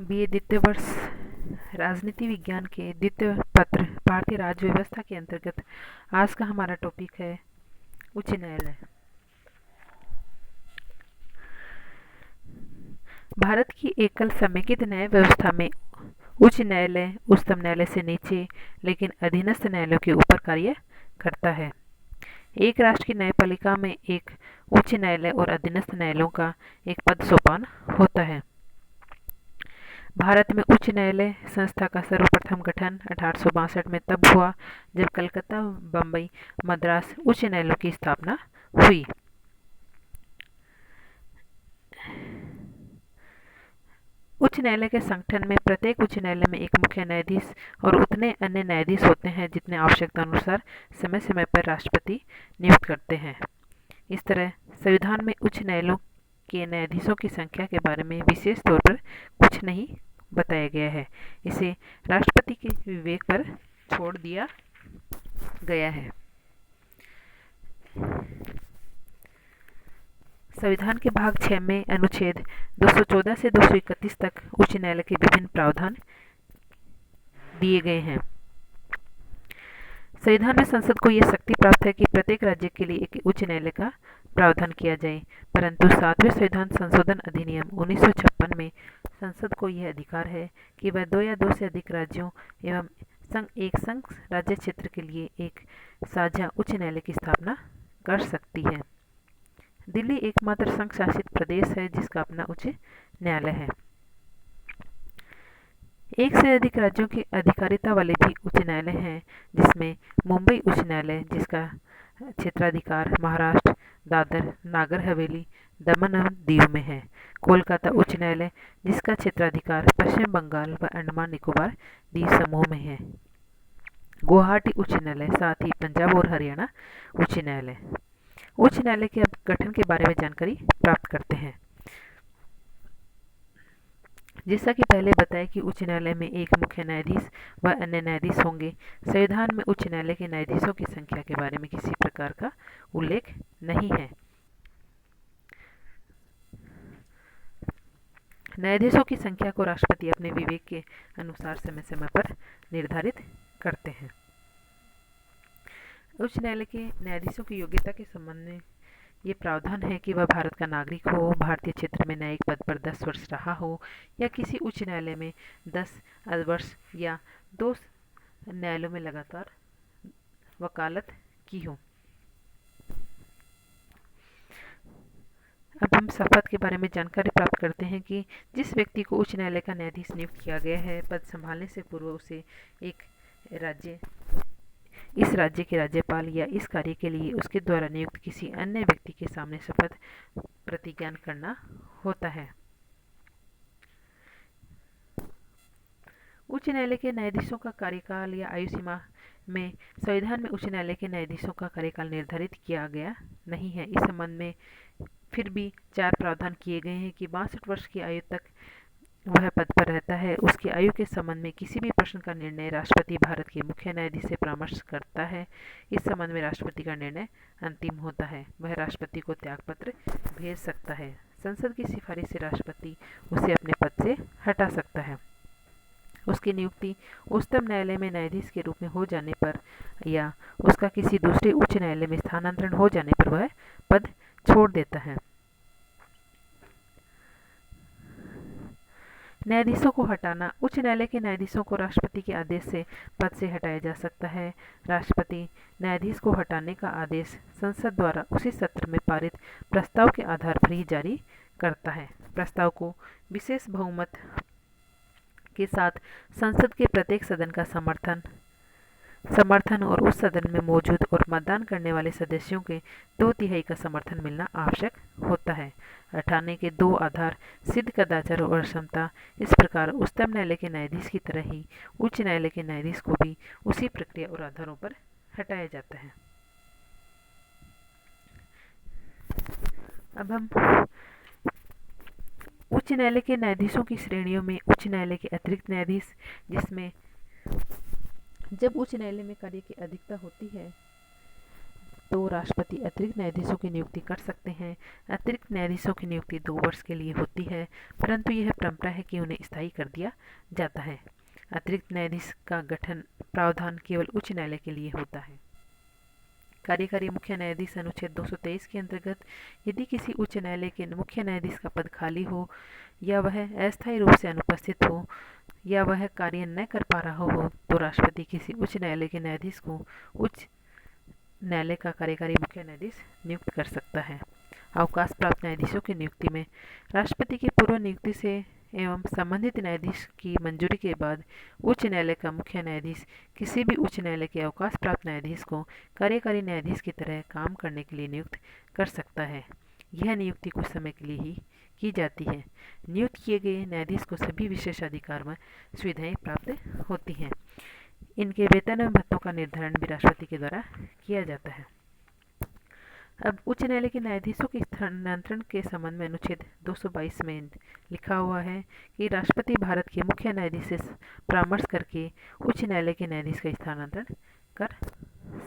BA द्वितीय वर्ष राजनीति विज्ञान के द्वितीय पत्र भारतीय राज्य व्यवस्था के अंतर्गत आज का हमारा टॉपिक है उच्च न्यायालय। भारत की एकल समेकित न्याय व्यवस्था में उच्च न्यायालय उच्चतम न्यायालय से नीचे लेकिन अधीनस्थ न्यायालयों के ऊपर कार्य करता है। एक राष्ट्र की न्यायपालिका में एक उच्च न्यायालय और अधीनस्थ न्यायालयों का एक पद सोपान होता है। भारत में उच्च न्यायालय संस्था का सर्वप्रथम गठन 1862 में तब हुआ जब कलकत्ता, बम्बई, मद्रास उच्च न्यायालयों की स्थापना हुई। उच्च न्यायालय के संगठन में प्रत्येक उच्च न्यायालय में एक मुख्य न्यायाधीश और उतने अन्य न्यायाधीश होते हैं जितने आवश्यकता अनुसार समय समय पर राष्ट्रपति नियुक्त करते हैं। इस तरह संविधान में उच्च न्यायालयों के न्यायाधीशों की संख्या के बारे में विशेष तौर पर कुछ नहीं बताया गया है। इसे राष्ट्रपति के विवेक पर छोड़ दिया गया है। संविधान के भाग 6 में अनुच्छेद 214 से 231 तक उच्च न्यायालय के विभिन्न प्रावधान दिए गए हैं। संविधान में संसद को यह शक्ति प्राप्त है कि प्रत्येक राज्य के लिए एक उच्च न्यायालय का प्रावधान किया जाए, परंतु 7वें संविधान संशोधन अधिनियम 1956 में संसद को यह अधिकार है कि वह 2 या 2 से अधिक राज्यों एवं एक संघ राज्य क्षेत्र के लिए एक साझा उच्च न्यायालय की स्थापना कर सकती है। दिल्ली एकमात्र संघ शासित प्रदेश है जिसका अपना उच्च न्यायालय है। एक से अधिक राज्यों की अधिकारिता वाले भी उच्च न्यायालय हैं, जिसमें मुंबई उच्च न्यायालय जिसका क्षेत्राधिकार महाराष्ट्र, दादर, नागर हवेली, दमन एवं दीव में है, कोलकाता उच्च न्यायालय जिसका क्षेत्राधिकार पश्चिम बंगाल व अंडमान निकोबार द्वीप समूह में है, गुवाहाटी उच्च न्यायालय, साथ ही पंजाब और हरियाणा उच्च न्यायालय। उच्च न्यायालय के अब गठन के बारे में जानकारी प्राप्त करते हैं। जैसा कि पहले बताया कि उच्च न्यायालय में एक मुख्य न्यायाधीश व अन्य न्यायाधीश होंगे। संविधान में उच्च न्यायालय के न्यायाधीशों की संख्या के बारे में किसी प्रकार का उल्लेख नहीं है। न्यायाधीशों की संख्या को राष्ट्रपति अपने विवेक के अनुसार समय समय पर निर्धारित करते हैं। उच्च न्यायालय के न्यायाधीशों की योग्यता के संबंध में ये प्रावधान है कि वह भारत का नागरिक हो, भारतीय क्षेत्र में न्यायिक पद पर 10 वर्ष रहा हो या किसी उच्च न्यायालय में 10 वर्ष या 2 न्यायालयों में लगातार वकालत की हो। अब हम शपथ के बारे में जानकारी प्राप्त करते हैं कि जिस व्यक्ति को उच्च न्यायालय का न्यायाधीश नियुक्त किया गया है, पद संभालने से पूर्व उसे इस राज्य के राज्यपाल या इस कार्य के लिए उसके द्वारा नियुक्त किसी अन्य व्यक्ति के सामने शपथ प्रतिज्ञान करना होता है। उच्च न्यायालय के न्यायाधीशों का कार्यकाल या आयु सीमा में संविधान में उच्च न्यायालय के न्यायाधीशों का कार्यकाल निर्धारित किया गया नहीं है। इस संबंध में फिर भी 4 प्रावधान किए गए हैं कि 62 वर्ष की आयु तक वह पद पर रहता है। उसकी आयु के संबंध में किसी भी प्रश्न का निर्णय राष्ट्रपति भारत के मुख्य न्यायाधीश से परामर्श करता है। इस संबंध में राष्ट्रपति का निर्णय अंतिम होता है। वह राष्ट्रपति को त्यागपत्र भेज सकता है। संसद की सिफारिश से राष्ट्रपति उसे अपने पद से हटा सकता है। उसकी नियुक्ति उच्चतम न्यायालय में न्यायाधीश के रूप में हो जाने पर या उसका किसी दूसरे उच्च न्यायालय में स्थानांतरण हो जाने पर वह पद छोड़ देता है। न्यायाधीशों को हटाना। उच्च न्यायालय के न्यायाधीशों को राष्ट्रपति के आदेश से पद से हटाया जा सकता है। राष्ट्रपति न्यायाधीश को हटाने का आदेश संसद द्वारा उसी सत्र में पारित प्रस्ताव के आधार पर ही जारी करता है। प्रस्ताव को विशेष बहुमत के साथ संसद के प्रत्येक सदन का समर्थन और उस सदन में मौजूद और मतदान करने वाले सदस्यों के 2/3 का समर्थन मिलना आवश्यक होता है। हटाने के 2 आधार सिद्ध कदाचार और क्षमता। इस प्रकार उच्चतम न्यायालय के न्यायाधीश की तरह ही उच्च न्यायालय के न्यायाधीश को भी उसी प्रक्रिया और आधारों पर हटाया जाता है। अब हम उच्च न्यायालय के न्यायाधीशों की श्रेणियों में उच्च न्यायालय के अतिरिक्त न्यायाधीश, जिसमें जब उच्च न्यायालय में कार्य की अधिकता होती है तो राष्ट्रपति अतिरिक्त न्यायाधीशों की नियुक्ति कर सकते हैं। अतिरिक्त न्यायाधीशों की नियुक्ति 2 वर्ष के लिए होती है, परंतु यह परंपरा है कि उन्हें स्थायी कर दिया जाता है। अतिरिक्त न्यायाधीश का गठन प्रावधान केवल उच्च न्यायालय के लिए होता है। कार्यकारी मुख्य न्यायाधीश अनुच्छेद 223 के अंतर्गत यदि किसी उच्च न्यायालय के मुख्य न्यायाधीश का पद खाली हो या वह अस्थायी रूप से अनुपस्थित हो या वह कार्य न कर पा रहा हो तो राष्ट्रपति किसी उच्च न्यायालय के न्यायाधीश को उच्च न्यायालय का कार्यकारी मुख्य न्यायाधीश नियुक्त कर सकता है। अवकाश प्राप्त न्यायाधीशों की नियुक्ति में राष्ट्रपति की पूर्व नियुक्ति से एवं संबंधित न्यायाधीश की मंजूरी के बाद उच्च न्यायालय का मुख्य न्यायाधीश किसी भी उच्च न्यायालय के अवकाश प्राप्त न्यायाधीश को कार्यकारी न्यायाधीश की तरह काम करने के लिए नियुक्त कर सकता है। यह नियुक्ति कुछ समय के लिए ही की जाती है। नियुक्त किए गए न्यायाधीश को सभी विशेषाधिकार व सुविधाएं प्राप्त होती हैं। इनके वेतन एवं भत्तों का निर्धारण भी राष्ट्रपति के द्वारा किया जाता है। अब उच्च न्यायालय के न्यायाधीशों के स्थानांतरण के संबंध में अनुच्छेद 222 में लिखा हुआ है कि राष्ट्रपति भारत के मुख्य न्यायाधीश से परामर्श करके उच्च न्यायालय के न्यायाधीश का स्थानांतरण कर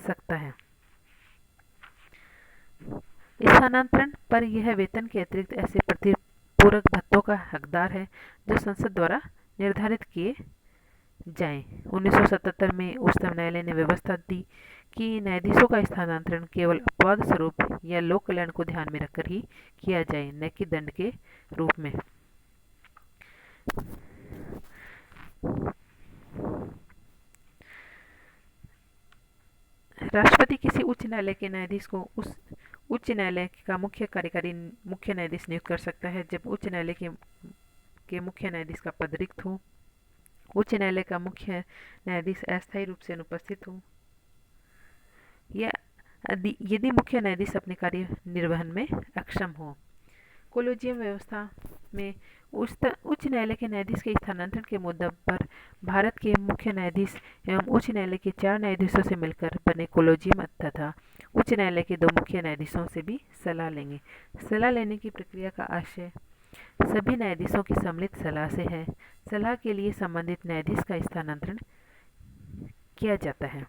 सकता है। स्थानांतरण पर यह वेतन के अतिरिक्त ऐसे प्रतिपूरक भत्तों का हकदार है जो संसद द्वारा निर्धारित किए जाएं। 1977 में उच्चतम न्यायालय ने व्यवस्था दी कि न्यायाधीशों का स्थानांतरण केवल अपवाद स्वरूप या लोक कल्याण को ध्यान में रखकर ही किया जाए, न कि दंड के रूप में। राष्ट्रपति किसी उच्च न्यायालय के न्यायाधीश को उस उच्च न्यायालय का मुख्य कार्यकारी मुख्य न्यायाधीश नियुक्त कर सकता है जब उच्च न्यायालय के मुख्य न्यायाधीश का पद रिक्त हो, उच्च न्यायालय का मुख्य न्यायाधीश अस्थायी रूप से अनुपस्थित हो या यदि मुख्य न्यायाधीश अपने कार्य निर्वहन में अक्षम हो। कोलेजियम व्यवस्था में उच्च न्यायालय के न्यायाधीश के स्थानांतरण के मुद्दे पर भारत के मुख्य न्यायाधीश एवं उच्च न्यायालय के 4 न्यायाधीशों से मिलकर बने कोलेजियम तथा उच्च न्यायालय के 2 मुख्य न्यायाधीशों से भी सलाह लेंगे। सलाह लेने की प्रक्रिया का आशय सभी न्यायाधीशों की सम्मिलित सलाह से है। सलाह के लिए संबंधित न्यायाधीश का स्थानांतरण किया जाता है।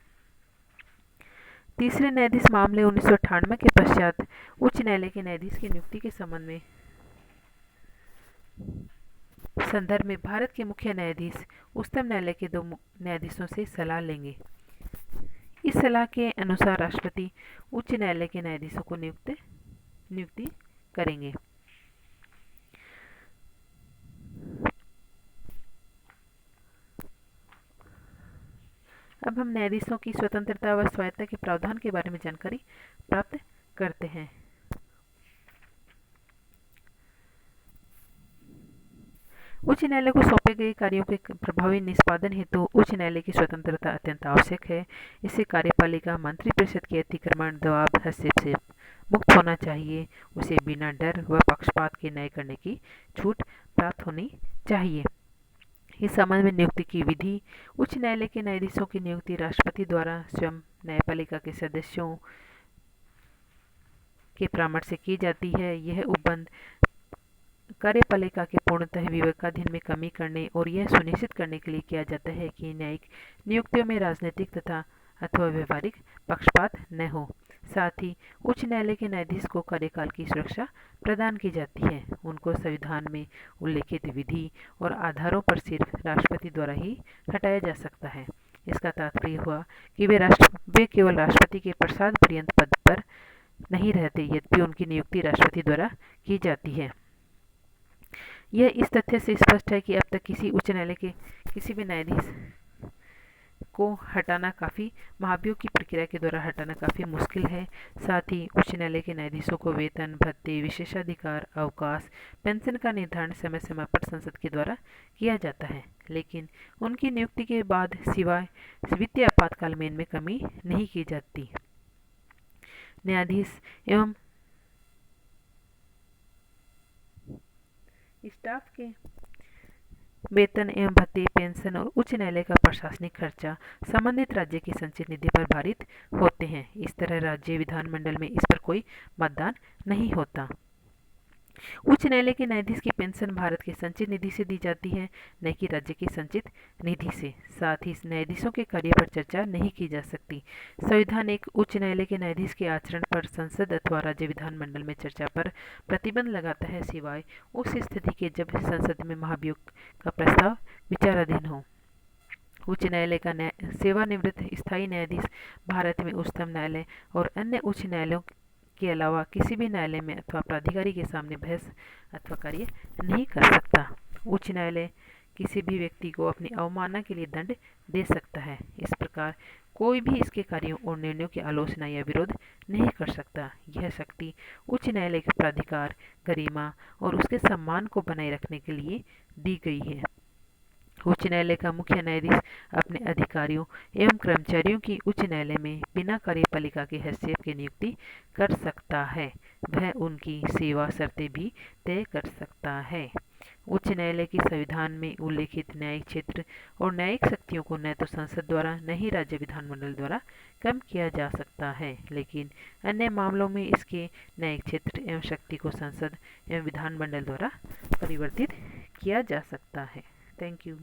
तीसरे न्यायाधीश मामले 1998 के पश्चात उच्च न्यायालय के न्यायाधीश की नियुक्ति के संबंध में संदर्भ में भारत के मुख्य न्यायाधीश उच्चतम न्यायालय के 2 न्यायाधीशों से सलाह लेंगे। इस सलाह के अनुसार राष्ट्रपति उच्च न्यायालय के न्यायाधीशों को नियुक्ति करेंगे। अब हम न्यायाधीशों की स्वतंत्रता व स्वायत्तता के प्रावधान के बारे में जानकारी प्राप्त करते हैं। उच्च न्यायालय को सौंपे गए कार्यों के प्रभावी निष्पादन हेतु उच्च न्यायालय की स्वतंत्रता अत्यंत आवश्यक है। इससे कार्यपालिका मंत्रिपरिषद के अतिक्रमण, दबाव, हस्तक्षेप से मुक्त होना चाहिए। उसे बिना डर व पक्षपात के न्याय करने की छूट प्राप्त होनी चाहिए। इस संबंध में नियुक्ति की विधि। उच्च न्यायालय के न्यायाधीशों की नियुक्ति राष्ट्रपति द्वारा स्वयं न्यायपालिका के सदस्यों के परामर्श से की जाती है। यह उपबंध कार्यपालिका के पूर्णतः विवेकाधीन में कमी करने और यह सुनिश्चित करने के लिए किया जाता है कि न्यायिक नियुक्तियों में राजनीतिक तथा अथवा व्यवहारिक पक्षपात न हो। साथ ही उच्च न्यायालय के न्यायाधीश को कार्यकाल की सुरक्षा प्रदान की जाती है। उनको संविधान में उल्लिखित विधि और आधारों पर सिर्फ राष्ट्रपति द्वारा ही हटाया जा सकता है। इसका तात्पर्य हुआ कि वे केवल राष्ट्रपति के प्रसाद पर्यंत पद पर नहीं रहते, यद्यपि उनकी नियुक्ति राष्ट्रपति द्वारा की जाती है। यह इस तथ्य से स्पष्ट है कि अब तक किसी उच्च न्यायालय के किसी भी न्यायाधीश को हटाना काफ़ी महाभियोग की प्रक्रिया के द्वारा हटाना काफ़ी मुश्किल है। साथ ही उच्च न्यायालय के न्यायाधीशों को वेतन, भत्ते, विशेषाधिकार, अवकाश, पेंशन का निर्धारण समय समय पर संसद के द्वारा किया जाता है, लेकिन उनकी नियुक्ति के बाद सिवाय वित्तीय आपातकाल में इनमें कमी नहीं की जाती। न्यायाधीश एवं स्टाफ के वेतन एवं भत्ते, पेंशन और उच्च न्यायालय का प्रशासनिक खर्चा संबंधित राज्य की संचित निधि पर भारित होते हैं। इस तरह राज्य विधानमंडल में इस पर कोई मतदान नहीं होता। उच्च न्यायालय के न्यायाधीश की पेंशन भारत के संचित निधि से दी जाती है, न कि राज्य की संचित निधि से। साथ ही न्यायाधीशों के कार्य पर चर्चा नहीं की जा सकती। संविधान एक उच्च न्यायालय के न्यायाधीश के आचरण पर संसद अथवा राज्य विधानमंडल में चर्चा पर प्रतिबंध लगाता है, सिवाय उस स्थिति के जब संसद में महाभियोग का प्रस्ताव विचाराधीन हो। उच्च न्यायालय का सेवानिवृत्त स्थायी न्यायाधीश भारत में उच्चतम न्यायालय और अन्य उच्च न्यायालयों के अलावा किसी भी न्यायालय में अथवा प्राधिकारी के सामने बहस अथवा कार्य नहीं कर सकता। उच्च न्यायालय किसी भी व्यक्ति को अपनी अवमानना के लिए दंड दे सकता है। इस प्रकार कोई भी इसके कार्यों और निर्णयों की आलोचना या विरोध नहीं कर सकता। यह शक्ति उच्च न्यायालय के प्राधिकार, गरिमा और उसके सम्मान को बनाए रखने के लिए दी गई है। उच्च न्यायालय का मुख्य न्यायाधीश अपने अधिकारियों एवं कर्मचारियों की उच्च न्यायालय में बिना कार्यपालिका की हैसियत की नियुक्ति कर सकता है। वह उनकी सेवा शर्तें भी तय कर सकता है। उच्च न्यायालय की संविधान में उल्लेखित न्यायिक क्षेत्र और न्यायिक शक्तियों को न तो संसद द्वारा न ही राज्य विधानमंडल द्वारा कम किया जा सकता है, लेकिन अन्य मामलों में इसके न्यायिक क्षेत्र एवं शक्ति को संसद एवं विधानमंडल द्वारा परिवर्तित किया जा सकता है। Thank you.